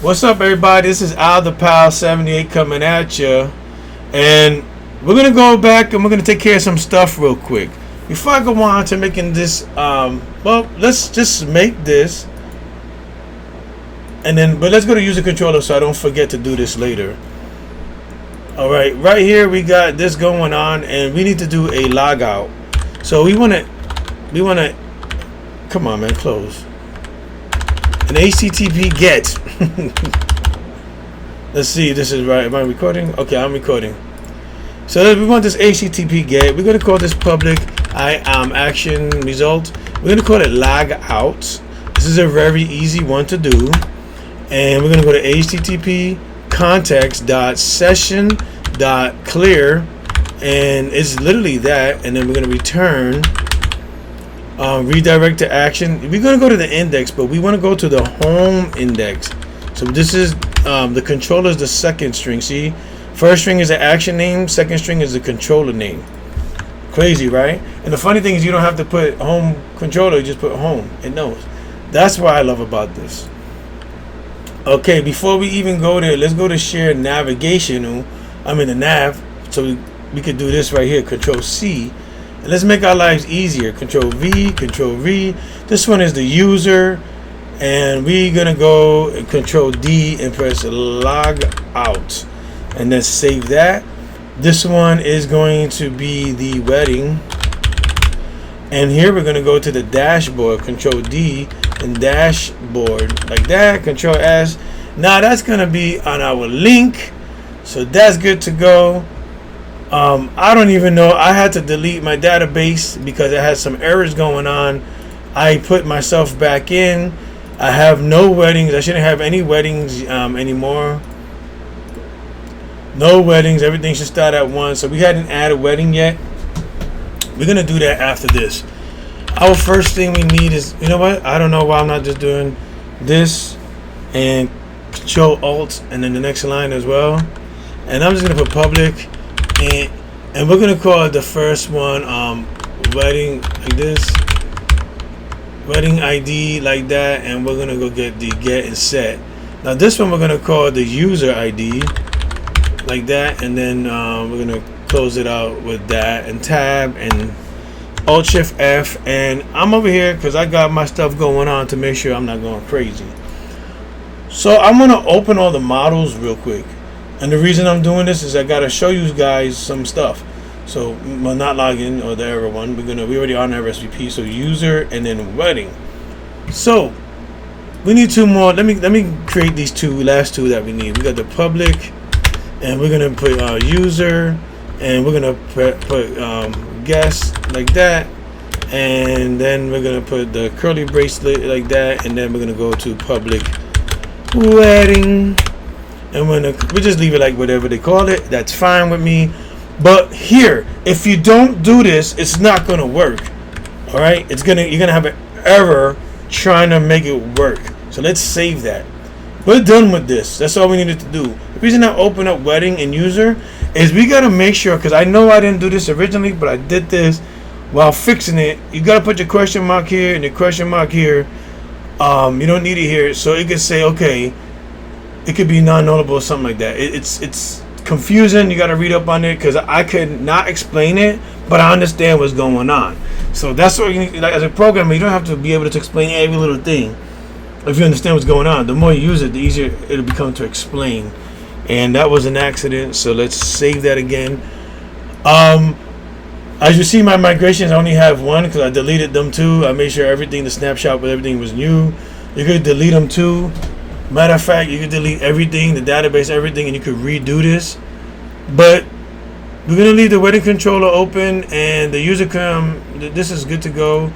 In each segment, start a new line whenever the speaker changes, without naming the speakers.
What's up, everybody? This is Al the Pal 78 coming at you, and we're gonna go back and we're gonna take care of some stuff real quick before I go on to making this. Well, let's just make this, and then but let's go to user controller so I don't forget to do this later. All right, right here we got this going on, and we need to do a logout. So we wanna, come on, man, close. An HTTP GET. Let's see, this is right. Am I recording? Okay, I'm recording. So we want this HTTP GET. We're gonna call this public action result. We're gonna call it log out. This is a very easy one to do, and we're gonna go to HTTP context.session.clear, and it's literally that. And then we're gonna return. Redirect to action. We're going to go to the index, but we want to go to the home index. So this is the controller is the second string. See, first string is the action name, second string is the controller name. Crazy, right? And the funny thing is you don't have to put home controller, you just put home. It knows. That's what I love about this. Okay, before we even go there, let's go to share navigation. I'm in the nav, so we could do this right here, Control C. And let's make our lives easier. Control V, Control V. This one is the user, and we're gonna go Control D and press log out, and then save that. This one is going to be the wedding, and here we're gonna go to the dashboard. Control D and dashboard like that. Control S. Now that's gonna be on our link, so that's good to go. I don't even know. I had to delete my database because it had some errors going on. I put myself back in. I have no weddings. I shouldn't have any weddings anymore. No weddings. Everything should start at 1. So we hadn't added a wedding yet. We're going to do that after this. Our first thing we need is, you know what? I don't know why I'm not just doing this and Control Alt and then the next line as well. And I'm just going to put public. And we're gonna call the first one wedding like this, wedding ID like that, and we're gonna go get the get and set. Now this one we're gonna call the user ID like that, and then we're gonna close it out with that and tab and Alt Shift F. And I'm over here because I got my stuff going on to make sure I'm not going crazy. So I'm gonna open all the models real quick. And the reason I'm doing this is I gotta show you guys some stuff. So we'll not log in or the error one. We already on RSVP. So user and then wedding. So we need 2 more. Let me create these last two that we need. We got the public, and we're gonna put user, and we're gonna put guest like that, and then we're gonna put the curly bracelet like that, and then we're gonna go to public wedding. And we just leave it like whatever they call it. That's fine with me. But here, if you don't do this, it's not gonna work. All right, you're gonna have an error trying to make it work. So let's save that. We're done with this. That's all we needed to do. The reason I open up wedding and user is we gotta make sure, because I know I didn't do this originally, but I did this while fixing it. You gotta put your question mark here and your question mark here. You don't need it here, so it could say okay. It could be non-nullable or something like that. It's confusing. You got to read up on it because I could not explain it, but I understand what's going on. So that's what you need. Like, as a programmer, you don't have to be able to explain every little thing. If you understand what's going on, the more you use it, the easier it'll become to explain. And that was an accident. So let's save that again. As you see, my migrations I only have 1 because I deleted them too. I made sure everything, the snapshot with everything was new. You could delete them too. Matter of fact, you could delete everything, the database, everything, and you could redo this. But we're gonna leave the wedding controller open, and the user this is good to go.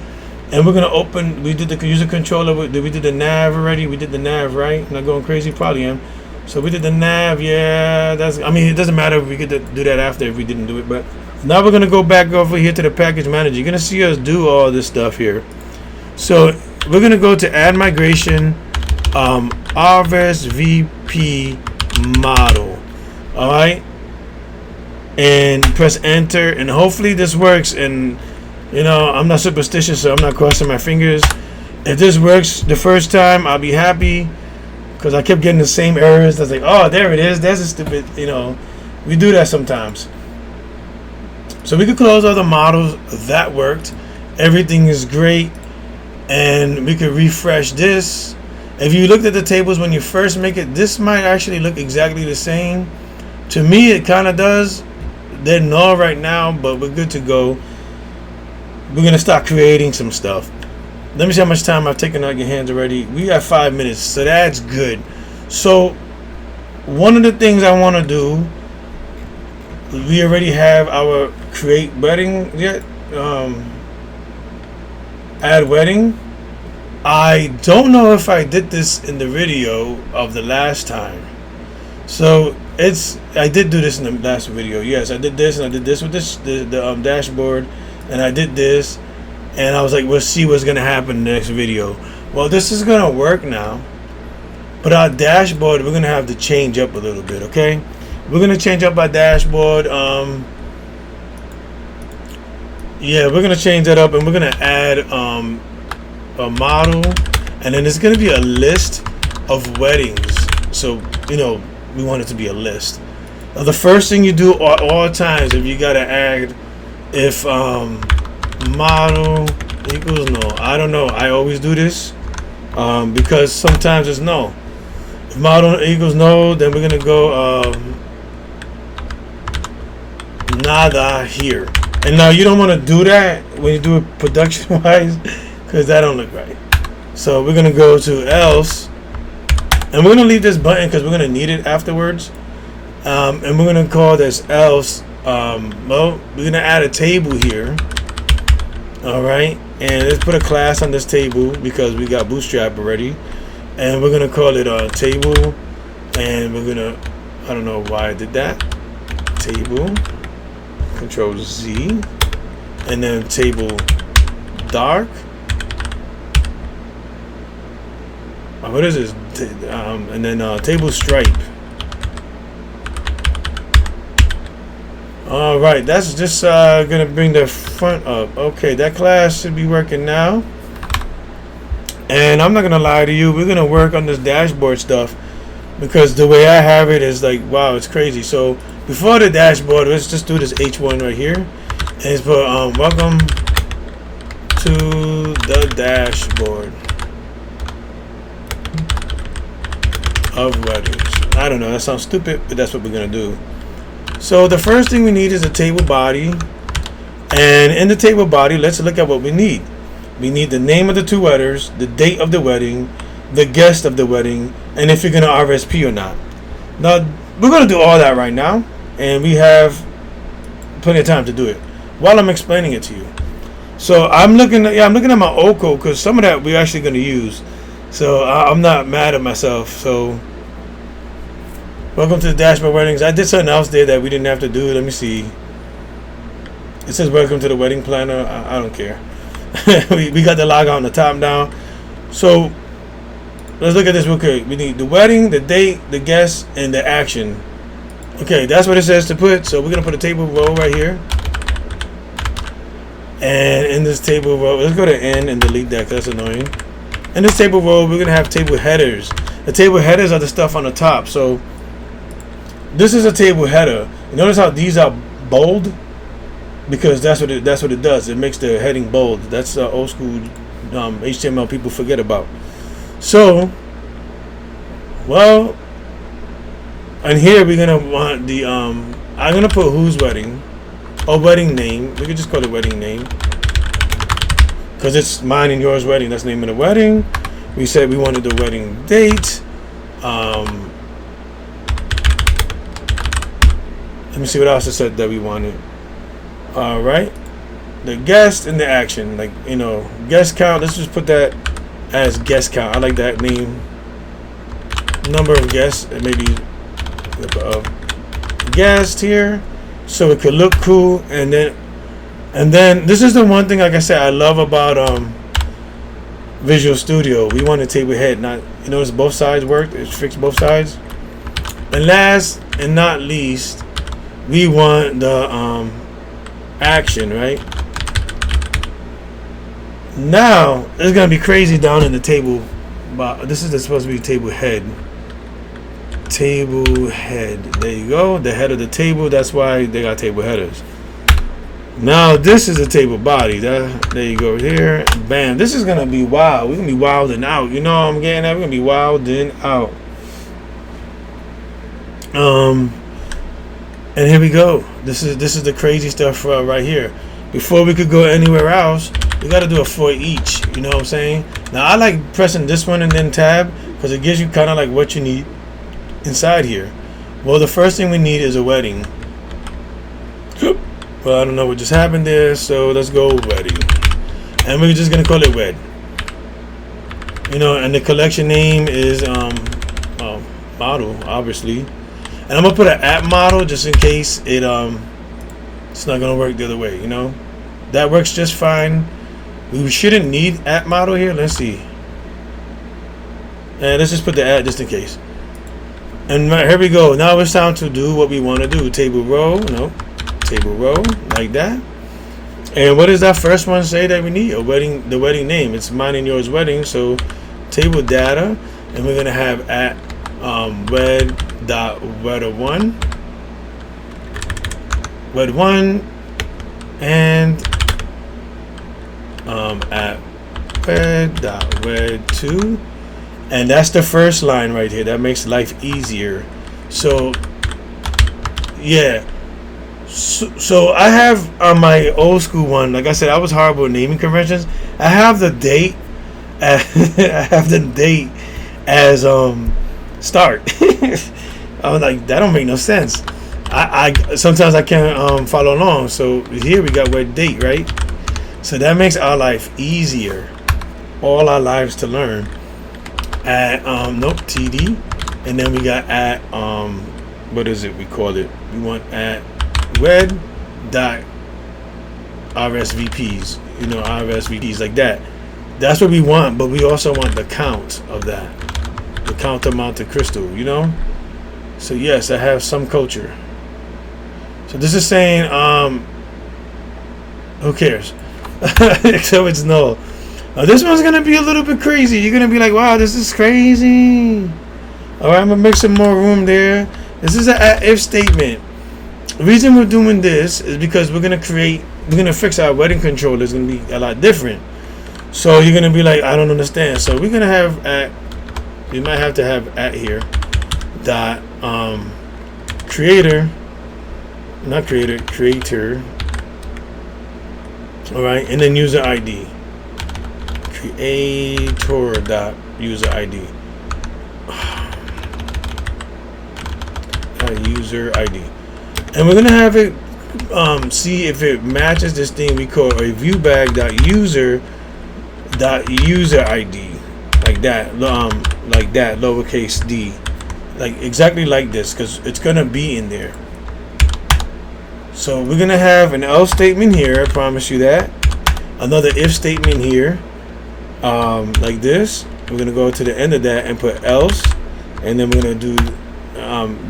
And we're gonna open. We did the user controller. We did the nav already. We did the nav, right? I'm not going crazy, probably am. So we did the nav. Yeah, I mean, it doesn't matter if we could do that after if we didn't do it. But now we're gonna go back over here to the package manager. You're gonna see us do all this stuff here. So we're gonna go to add migration. RSVP model. All right, and press enter, and hopefully this works. And you know, I'm not superstitious, so I'm not crossing my fingers. If this works the first time, I'll be happy. because I kept getting the same errors. I was like, oh, there it is. That's a stupid, we do that sometimes. So we could close all the models. That worked. Everything is great. And we could refresh this. If you looked at the tables when you first make it, this might actually look exactly the same. To me, it kind of does. They're null right now, but we're good to go. We're going to start creating some stuff. Let me see how much time I've taken out your hands already. We got 5 minutes, so that's good. So one of the things I want to do, we already have our create wedding yet. Add wedding. I don't know if I did this in the video of the last time. So I did do this in the last video. Yes, I did this, and I did this with the dashboard, and I did this, and I was like, we'll see what's gonna happen in the next video. Well, this is gonna work now, but our dashboard, we're gonna have to change up a little bit. Okay, we're gonna change up our dashboard. Yeah, we're gonna change that up, and we're gonna add a model, and then it's gonna be a list of weddings. So we want it to be a list. Now, the first thing you do all times, if you gotta add, if model equals no, I don't know. I always do this because sometimes it's no. If model equals no, then we're gonna go nada here. And now you don't want to do that when you do it production wise, because that don't look right. So we're gonna go to else, and we're gonna leave this button because we're gonna need it afterwards. And we're gonna call this else. Well, we're gonna add a table here. All right, and let's put a class on this table because we got Bootstrap already, and we're gonna call it a table. And we're gonna, I don't know why I did that. Table. Control Z, and then table dark. What is this? And then table stripe. All right, that's just gonna bring the front up. Okay, that class should be working now. And I'm not gonna lie to you, we're gonna work on this dashboard stuff because the way I have it is like, wow, it's crazy. So before the dashboard, let's just do this H1 right here, and it's put welcome to the dashboard of weddings. I don't know, that sounds stupid, but that's what we're gonna do. So the first thing we need is a table body, and in the table body, let's look at what we need. We need the name of the two wedders, the date of the wedding, the guest of the wedding, and if you're gonna RSVP or not. Now we're gonna do all that right now, and we have plenty of time to do it while I'm explaining it to you. So I'm looking at my old code because some of that we're actually going to use. So I'm not mad at myself. So welcome to the dashboard weddings. I did something else there that we didn't have to do. Let me see. It says welcome to the wedding planner. I don't care. we got the logo on the top now. So let's look at this real quick. We need the wedding, the date, the guest, and the action. Okay, that's what it says to put. So we're gonna put a table row right here, and in this table row, let's go to N and delete that because that's annoying. In this table row, we're gonna have table headers. The table headers are the stuff on the top. So this is a table header. You notice how these are bold because that's what it does. It makes the heading bold. That's old school HTML people forget about. So, well. And here we're gonna want the I'm gonna put whose wedding or wedding name. We could just call it wedding name because it's mine and yours wedding. That's the name of the wedding. We said we wanted the wedding date. Let me see what else it said that we wanted. All right, the guest and the action, like guest count. Let's just put that as guest count. I like that name. Number of guests, and maybe guest here, so it could look cool. And then this is the one thing, like I said, I love about Visual Studio. We want a table head, not notice both sides worked. It's fixed both sides. And last and not least, we want the action, right? Now it's gonna be crazy down in the table this is supposed to be table head. Table head. There you go. The head of the table. That's why they got table headers. Now this is a table body. There you go. Here. Bam. This is gonna be wild. We're gonna be wilding out. You know what I'm getting at? We're gonna be wilding out. And here we go. This is the crazy stuff right here. Before we could go anywhere else, we got to do a for each. You know what I'm saying? Now I like pressing this one and then tab because it gives you kind of like what you need inside here. Well, the first thing we need is a wedding. Well, I don't know what just happened there, so let's go wedding, and we're just gonna call it wed. You know, and the collection name is model, obviously, and I'm gonna put an app model just in case it's not gonna work the other way. You know, that works just fine. We shouldn't need app model here. Let's see, and let's just put the app just in case. And here we go. Now it's time to do what we want to do. Table row, no, table row, like that. And what does that first one say that we need? A wedding, the wedding name. It's mine and yours wedding. So table data, and we're gonna have at wed.wed1, wed1, and at wed.wed2. And that's the first line right here. That makes life easier. So yeah, so I have on my old school one, like I said, I was horrible at naming conventions. I have the date I have the date as start. I was like, that don't make no sense. I sometimes I can't follow along. So here we got wed date, right? So that makes our life easier, all our lives to learn. At nope, TD, and then we got at what is it we call it? We want at wed dot RSVPs, you know, RSVPs like that. That's what we want, but we also want the count of that, the count amount of crystal, you know. So yes, I have some culture. So this is saying who cares? So it's null. Now this one's gonna be a little bit crazy. You're gonna be like, wow, this is crazy. Alright, I'm gonna make some more room there. This is an if statement. The reason we're doing this is because we're gonna fix our wedding controller. It's gonna be a lot different. So you're gonna be like, I don't understand. So we're gonna have at, we might have to have at here dot creator, not creator, creator. Alright, and then user ID. Creator dot user ID. User ID, and we're gonna have it see if it matches this thing we call a viewbag dot user ID, like that, lowercase d, like exactly like this, because it's gonna be in there. So we're gonna have an else statement here. I promise you that. Another if statement here. Like this. We're gonna go to the end of that and put else, and then we're gonna do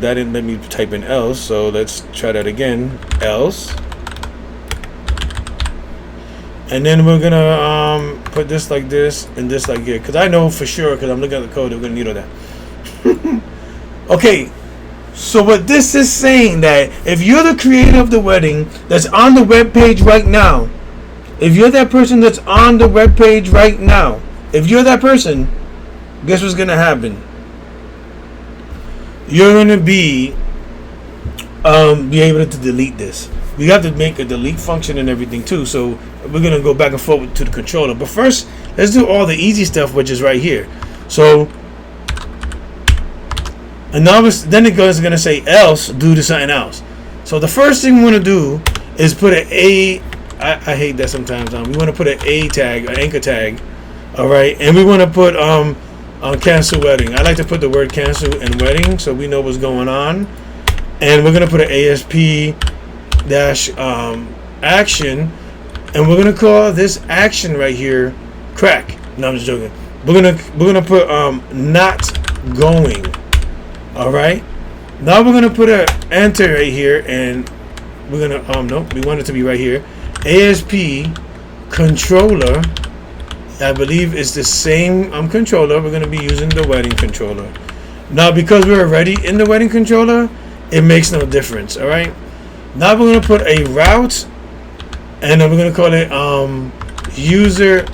that didn't let me type in else, so let's try that again. Else, and then we're gonna put this like this and this like here, because I know for sure, because I'm looking at the code, we're gonna need all that. Okay, so what this is saying, that if you're the creator of the wedding that's on the web page right now, if you're that person that's on the web page right now, if you're that person, guess what's gonna happen? You're gonna be able to delete this. We have to make a delete function and everything too. So we're gonna go back and forth to the controller. But first, let's do all the easy stuff, which is right here. So, and now then it goes gonna say else due to something else. So the first thing we want to do is put an A. I hate that sometimes. We want to put an A tag, an anchor tag, all right, and we want to put cancel wedding. I like to put the word cancel and wedding so we know what's going on, and we're gonna put an ASP dash action, and we're gonna call this action right here crack. No, I'm just joking. We're gonna put not going. All right. Now we're gonna put a enter right here, and we're gonna nope, we want it to be right here. ASP controller I believe it's the same controller. We're going to be using the wedding controller. Now, because we're already in the wedding controller, it makes no difference. All right. Now we're going to put a route, and then we're going to call it user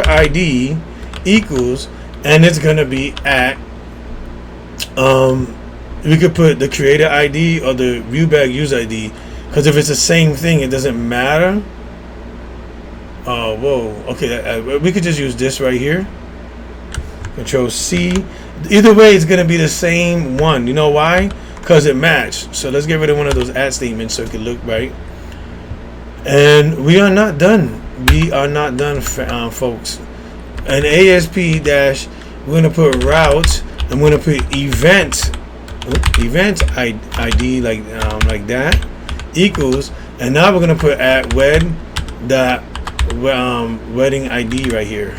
ID equals, and it's going to be at we could put the creator ID or the view bag user ID, because if it's the same thing, it doesn't matter. Whoa. Okay, we could just use this right here. Control C. Either way, it's gonna be the same one. You know why? Because it matched. So let's get rid of one of those add statements so it can look right. And we are not done. We are not done, folks. An ASP dash. We're gonna put route. I'm gonna put event ID like that equals, and now we're gonna put at wedding ID right here.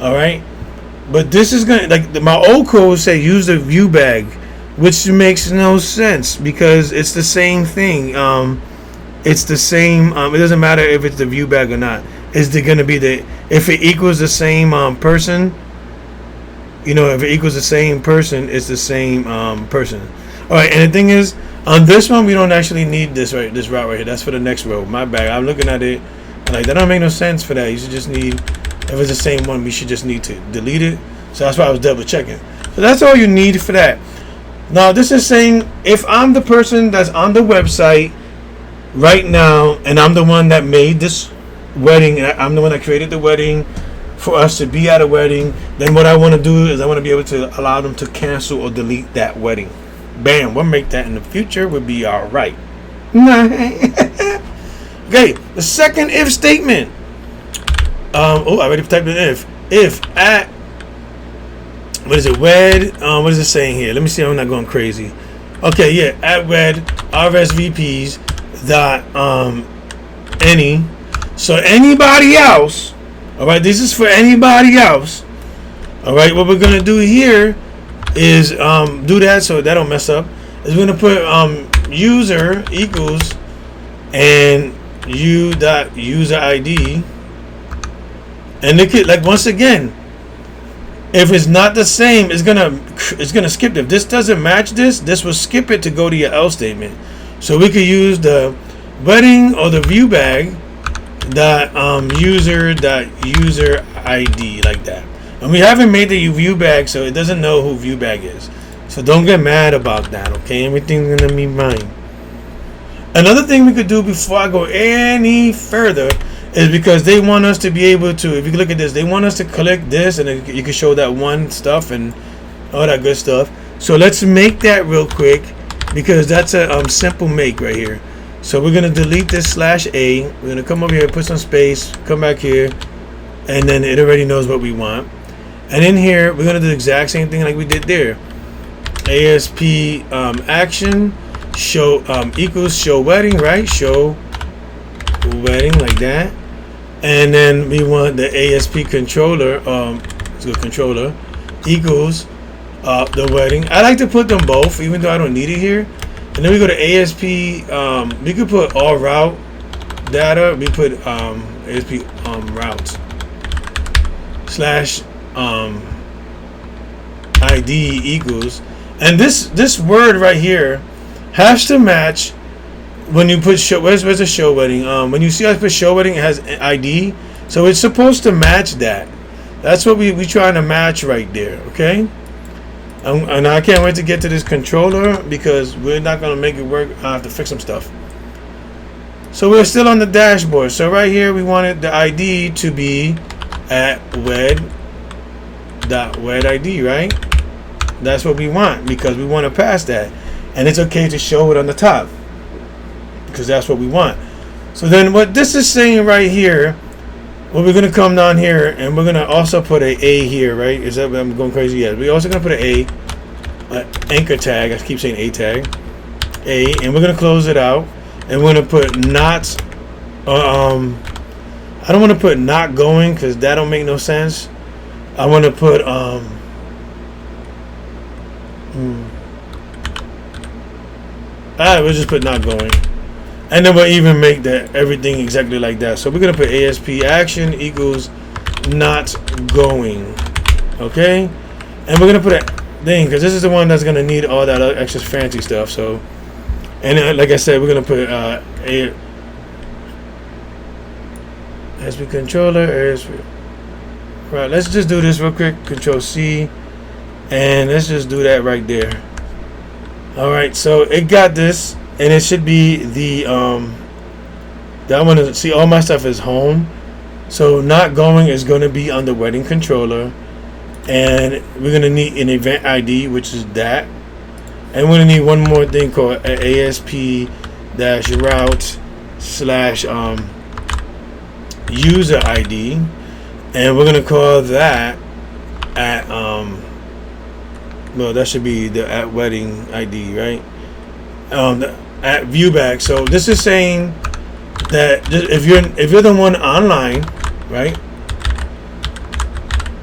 All right, but this is gonna, like, my old code say use the view bag, which makes no sense because it's the same thing. It's the same. It doesn't matter if it's the view bag or not. Is it gonna be if it equals the same person? You know, if it equals the same person, it's the same person. All right, and the thing is, on this one, we don't actually need this route right here. That's for the next row. My bad. I'm looking at it, and like, that don't make no sense for that. You should just need, if it's the same one, we should just need to delete it. So that's why I was double checking. So that's all you need for that. Now, this is saying if I'm the person that's on the website right now, and I'm the one that made this wedding, I'm the one that created the wedding for us to be at a wedding, then what I want to do is I want to be able to allow them to cancel or delete that wedding. Bam, we'll make that in the future. We'll be all right. Okay, the second if statement. I already typed in if. If at, what is it, wed, what is it saying here? Let me see if I'm not going crazy. Okay, yeah, at wed RSVPs dot any. So anybody else, all right, this is for anybody else. All right, what we're gonna do here is do that so that don't mess up. Is we're gonna put user equals and u dot user ID, and it could, like, once again, if it's not the same, it's gonna skip it. If this doesn't match this will skip it to go to your else statement. So we could use the wedding or the view bag dot user ID like that. And we haven't made the view bag, so it doesn't know who view bag is. So don't get mad about that, okay? Everything's gonna be mine. Another thing we could do before I go any further is, because they want us to be able to, if you look at this, they want us to collect this, and then you can show that one stuff and all that good stuff. So let's make that real quick, because that's a simple make right here. So we're gonna delete this /A. We're gonna come over here, put some space, come back here, and then it already knows what we want. And in here, we're gonna do the exact same thing like we did there. ASP action show equals show wedding, right? Show wedding like that. And then we want the ASP controller, let's go controller equals the wedding. I like to put them both, even though I don't need it here. And then we go to ASP. We could put all route data. We put ASP routes / ID equals, and this word right here has to match when you put show. Where's the show wedding? When you see I put show wedding, it has ID, so it's supposed to match that. That's what we trying to match right there. Okay. And I can't wait to get to this controller, because we're not going to make it work. I have to fix some stuff. So we're still on the dashboard. So right here, we wanted the ID to be at wed.wedID, right? That's what we want, because we want to pass that. And it's okay to show it on the top, because that's what we want. So then what this is saying right here, well, we're going to come down here, and we're going to also put a here, right? Is that, I'm going crazy? Yeah. We're also going to put an anchor tag. I keep saying a tag. And we're going to close it out. And we're going to put not, I don't want to put not going, because that don't make no sense. I want to put, we'll just put not going. And then we'll even make that everything exactly like that. So we're gonna put ASP action equals not going. Okay, and we're gonna put a thing because this is the one that's gonna need all that extra fancy stuff. So, and like I said, we're gonna put a ASP controller. Right, let's just do this real quick. Control C, and let's just do that right there. All right, so it got this, and it should be the that one is, see, all my stuff is home. So not going is going to be on the wedding controller, and we're going to need an event ID, which is that, and we're going to need one more thing called ASP-route/user ID, and we're going to call that at well, that should be the at wedding ID, right? At viewback. So this is saying that if you're the one online, right?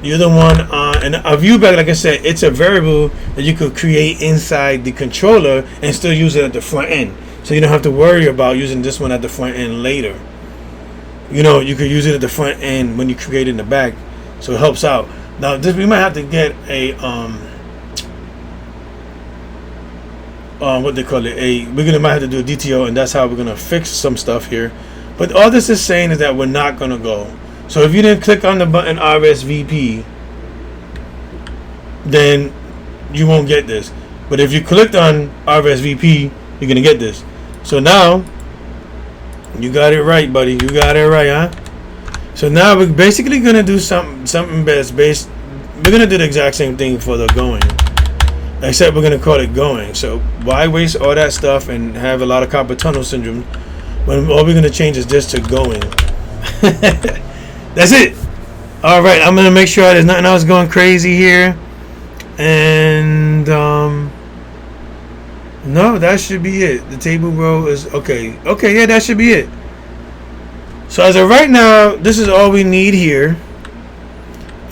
You're the one on, and a viewback, like I said, it's a variable that you could create inside the controller and still use it at the front end. So you don't have to worry about using this one at the front end later. You know, you could use it at the front end when you create it in the back, so it helps out. Now this, we might have to get a what they call it, might have to do a DTO, and that's how we're gonna fix some stuff here. But all this is saying is that we're not gonna go. So if you didn't click on the button RSVP, then you won't get this. But if you clicked on RSVP, you're gonna get this. So now you got it right, buddy. You got it right, huh? So now we're basically gonna do something based. We're gonna do the exact same thing for the going, except we're gonna call it going. So why waste all that stuff and have a lot of carpal tunnel syndrome when all we're gonna change is just to going? That's it. All right, I'm gonna make sure there's nothing else going crazy here, and no, that should be it. The table row is okay. Okay, yeah, that should be it. So as of right now, this is all we need here,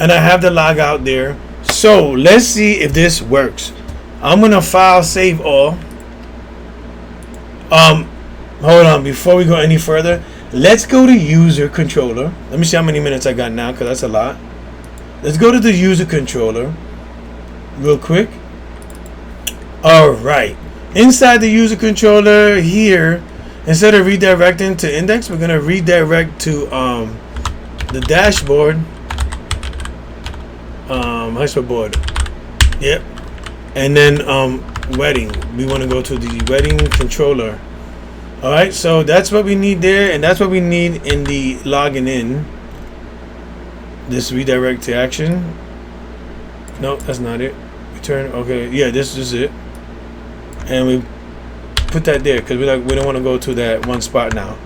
and I have the log out there. So let's see if this works. I'm gonna file save all. Hold on, before we go any further, let's go to user controller. Let me see how many minutes I got now, because that's a lot. Let's go to the user controller real quick. All right, inside the user controller here, instead of redirecting to index, we're gonna redirect to the dashboard. Board. Yep. And then wedding. We want to go to the wedding controller. All right, so that's what we need there, and that's what we need in the logging in. This redirect to action. No, that's not it. Return. Okay, yeah, this is it. And we put that there because we don't want to go to that one spot now.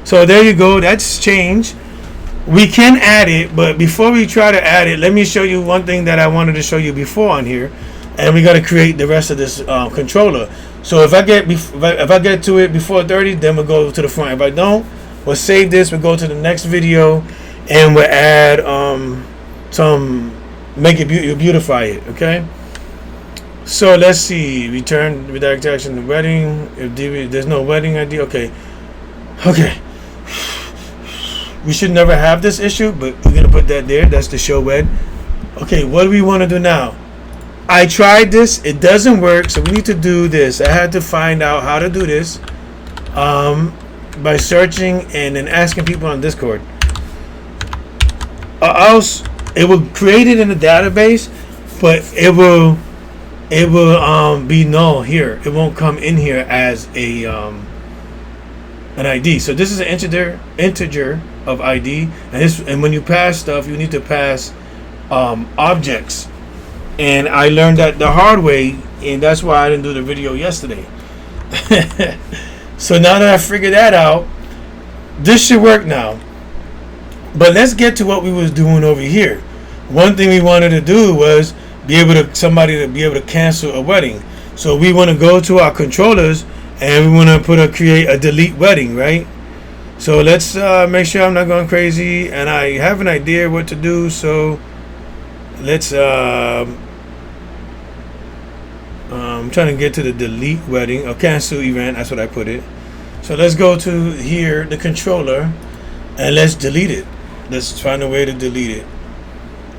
So there you go. That's changed. We can add it, but before we try to add it, let me show you one thing that I wanted to show you before on here, and we got to create the rest of this controller. So if I get to it before 30, then we'll go to the front. If I don't, we'll save this. We'll go to the next video, and we'll add make it beautify it. Okay. So let's see. Return redirect action to wedding. If there's no wedding ID, okay. We should never have this issue, but we're gonna put that there. That's the show wed. Okay, what do we want to do now? I tried this, it doesn't work, so we need to do this. I had to find out how to do this by searching and then asking people on Discord. Else it will create it in the database, but it will be null here. It won't come in here as a an ID. So this is an integer of ID, and when you pass stuff, you need to pass objects. And I learned that the hard way, and that's why I didn't do the video yesterday. So now that I figured that out, this should work now. But let's get to what we was doing over here. One thing we wanted to do was somebody to be able to cancel a wedding. So we want to go to our controllers and we want to create a delete wedding, right? So let's make sure I'm not going crazy, and I have an idea what to do. So let's I'm trying to get to the delete wedding or cancel event. That's what I put it. So let's go to here, the controller, and let's delete it. let's find a way to delete it.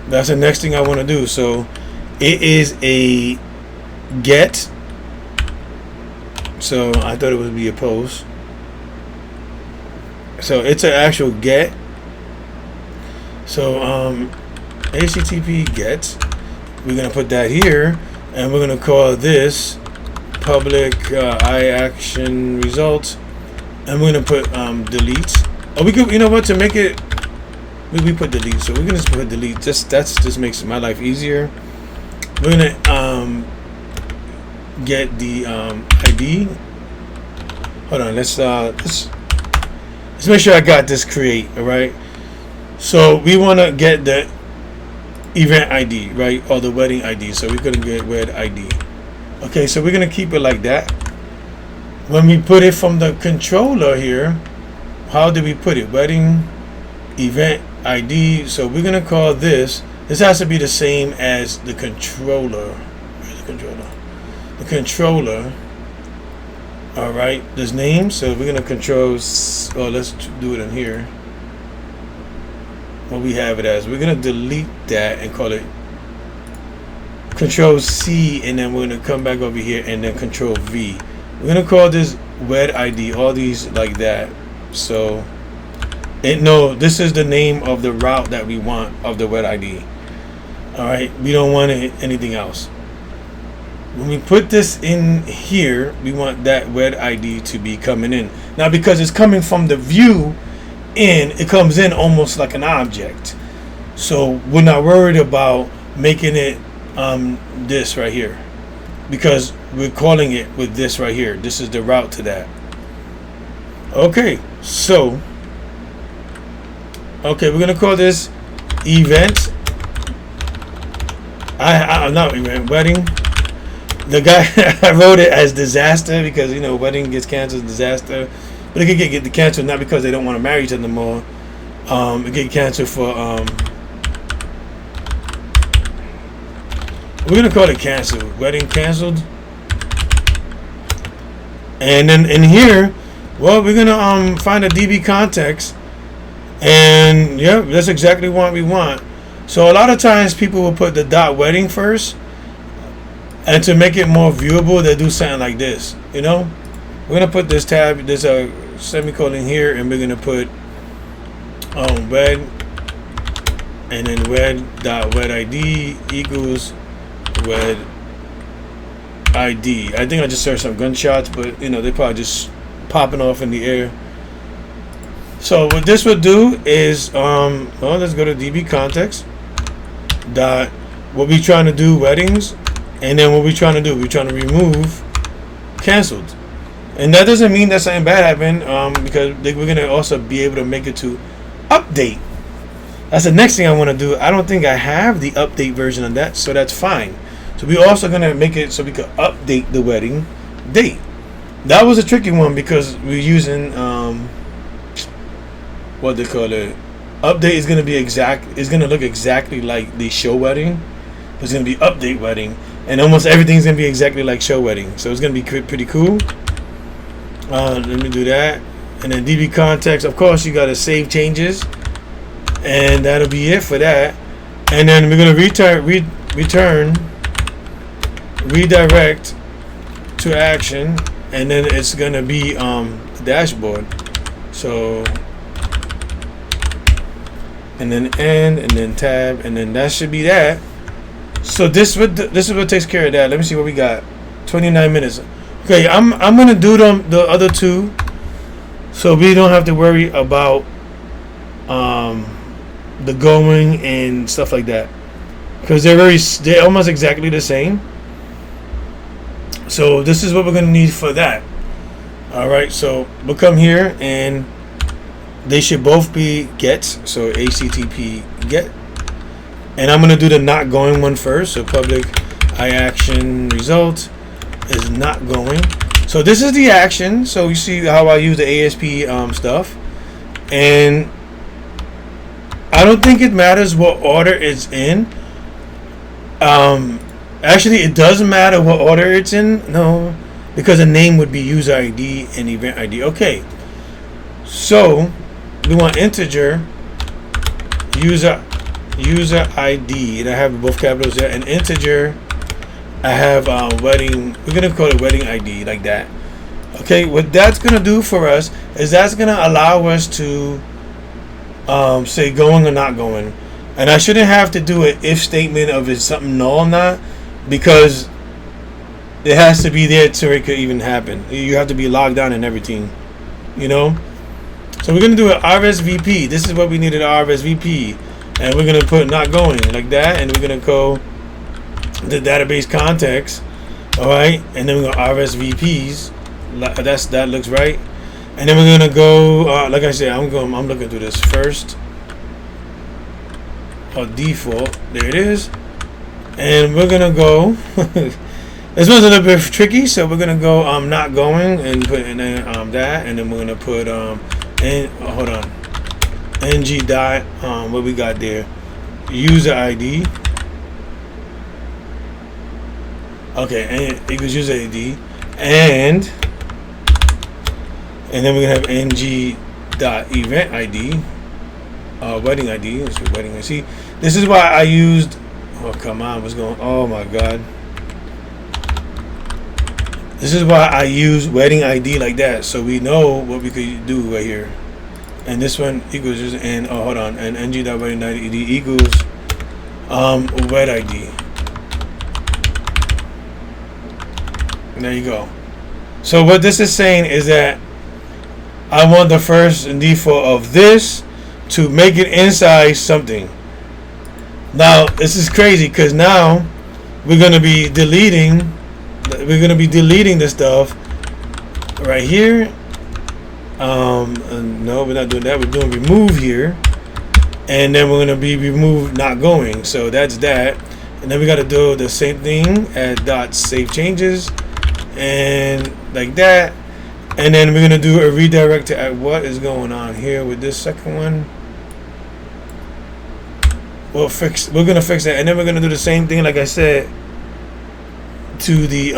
That's the next thing I want to do. So it is a get. So I thought it would be a post. So it's an actual get. So HTTP get. We're gonna put that here, and we're gonna call this public action results, and we're gonna put delete. Oh, we could, you know what, to make it, we put delete. So we're gonna just put delete. Just makes my life easier. We're gonna get the ID. Hold on, let's make sure I got this create. All right. So we want to get the event ID, right, or the wedding ID. So we're gonna get wed ID. Okay, so we're gonna keep it like that. When we put it from the controller here, how do we put it? Wedding event ID. So we're gonna call this. This has to be the same as the controller. Where's the controller? The controller. All right, this name. So we're gonna control. Oh, let's do it in here. What we have it as. We're gonna delete that and call it Control C, and then we're gonna come back over here and then Control V. We're gonna call this wed ID. All these like that. So no, this is the name of the route that we want of the wed ID. All right, we don't want anything else. When we put this in here, we want that wed ID to be coming in. Now, because it's coming from the view in, it comes in almost like an object. So we're not worried about making it this right here, because we're calling it with this right here. This is the route to that. Okay, so we're gonna call this event. Not event, wedding. The guy I wrote it as disaster because, you know, wedding gets canceled, disaster, but it could get canceled not because they don't want to marry each other anymore. It get canceled for we're gonna call it canceled. Wedding canceled. And then in here, well, we're gonna find a DB context, and yeah, that's exactly what we want. So a lot of times people will put the dot wedding first, and to make it more viewable, they do something like this. You know, we're gonna put this tab, there's a semicolon here, and we're gonna put wed, and then wed.wed ID equals wed ID. I think I just heard some gunshots, but you know, they're probably just popping off in the air. So what this would do is well, let's go to DB context dot what we trying to do, weddings, and then what we trying to do, we're trying to remove canceled. And that doesn't mean that something bad happened, because we're gonna also be able to make it to update. That's the next thing I want to do. I don't think I have the update version of that, so that's fine. So we're also gonna make it so we could update the wedding date. That was a tricky one because we're using what they call it. Update is gonna be exact. It's gonna look exactly like the show wedding. It's gonna be update wedding, and almost everything's gonna be exactly like show wedding. So it's gonna be pretty cool. Let me do that, and then DB context. Of course, you gotta save changes, and that'll be it for that. And then we're gonna redirect to action, and then it's gonna be the dashboard. So, and then end, and then tab, and then that should be that. So this is what takes care of that. Let me see what we got. 29 minutes. Okay, I'm gonna do the other two, so we don't have to worry about the going and stuff like that, because they're almost exactly the same. So this is what we're gonna need for that. All right, so we'll come here and they should both be gets. So HTTP get, and I'm gonna do the not going one first. So public action result is not going. So this is the action. So you see how I use the ASP stuff, and I don't think it matters what order it's in. Actually, it doesn't matter what order it's in. No, because the name would be user ID and event ID. Okay, so we want integer user ID, and I have both capitals there, and integer. I have wedding. We're gonna call it wedding ID, like that. Okay, what that's gonna do for us is that's gonna allow us to say going or not going, and I shouldn't have to do an if statement of is something null or not, because it has to be there so it could even happen. You have to be logged on and everything, you know. So we're gonna do an RSVP. This is what we needed, RSVP, and we're gonna put not going like that, and we're gonna go the database context, all right, and then we're gonna RSVPs. That looks right, and then we're gonna go. Like I said, I'm looking through this first. Default, there it is, and we're gonna go. This one's a little bit tricky, so we're gonna go not going and put in that, and then we're gonna put hold on, ng dot what we got there, user ID. Okay, and equals user ID, and then we're gonna have ng dot event ID, wedding ID. Let's do wedding ID. See, this is why I used. Oh come on, what's going? Oh my god. This is why I use wedding ID like that, so we know what we could do right here. And this one equals just and hold on, and ng dot wedding ID equals wed ID. And there you go. So what this is saying is that I want the first and default of this to make it inside something. Now this is crazy because now we're gonna be deleting. We're gonna be deleting the stuff right here. No, we're not doing that. We're doing remove here, and then we're gonna be remove not going. So that's that. And then we gotta do the same thing at dot save changes, and like that. And then we're gonna do a redirect to what is going on here with this second one. We're gonna fix that, and then we're gonna do the same thing, like I said, to the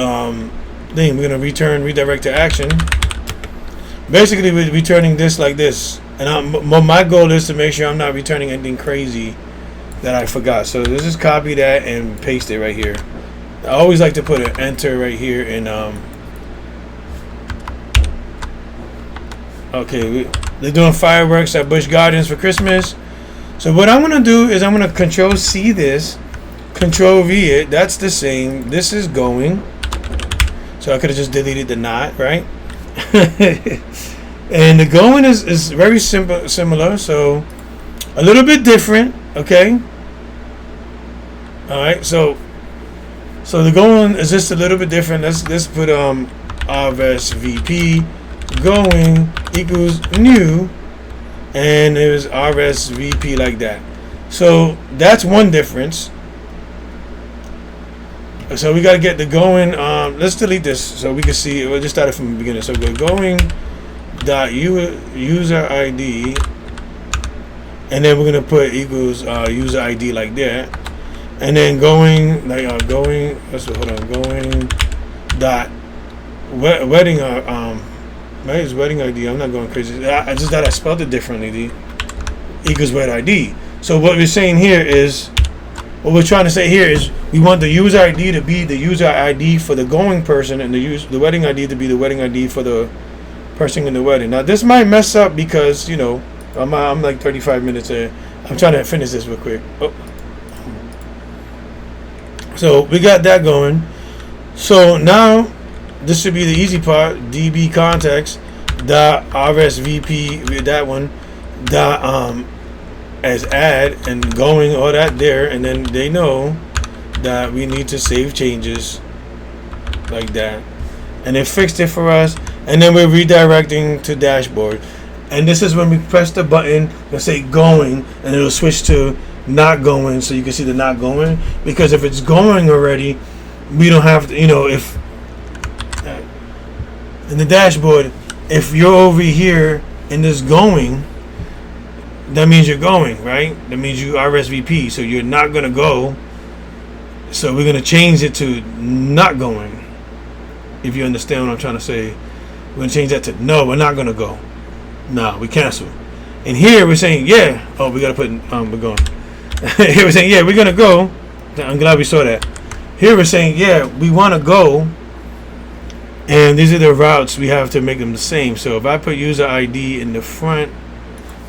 thing. We're gonna redirect to action. Basically, we're returning this like this, and my goal is to make sure I'm not returning anything crazy that I forgot. So let's just copy that and paste it right here. I always like to put an enter right here in okay, they're doing fireworks at Busch Gardens for Christmas. So what I'm gonna do is I'm gonna Control C this, Control V it. That's the same. This is going. So I could have just deleted the not, right? And the going is very similar. So a little bit different. Okay. All right. So the going is just a little bit different. Let's put RSVP going equals new, and it was RSVP like that. So that's one difference. So we got to get the going. Let's delete this so we can see. We'll just start it from the beginning. So we're going dot user ID, and then we're gonna put equals user ID like that, and then going like going. Let's hold on. Going dot wedding maybe wedding ID. I'm not going crazy. I just thought I spelled it differently. Equals wed ID. So what we're saying here is. What we're trying to say here is we want the user ID to be the user ID for the going person, and the wedding ID to be the wedding ID for the person in the wedding. Now this might mess up because I'm like 35 minutes in. I'm trying to finish this real quick. Oh. So we got that going. So now this should be the easy part. DB context dot RSVP with that one dot as add and going all that there, and then they know that we need to save changes like that, and it fixed it for us. And then we're redirecting to dashboard, and this is when we press the button and say going, and it'll switch to not going, so you can see the not going, because if it's going already, we don't have to, if in the dashboard, if you're over here in this going, that means you're going, right? That means you RSVP, so you're not going to go. So we're going to change it to not going. If you understand what I'm trying to say, we're going to change that to no, we're not going to go. No, we cancel. And here we're saying, yeah. Oh, we gotta put. We're going. Here we're saying, yeah, we're gonna go. I'm glad we saw that. Here we're saying, yeah, we want to go. And these are the routes. We have to make them the same. So if I put user ID in the front,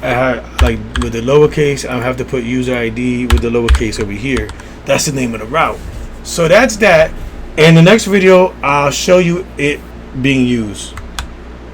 I have, like with the lowercase, I have to put user ID with the lowercase over here. That's the name of the route. So that's that. In the next video, I'll show you it being used.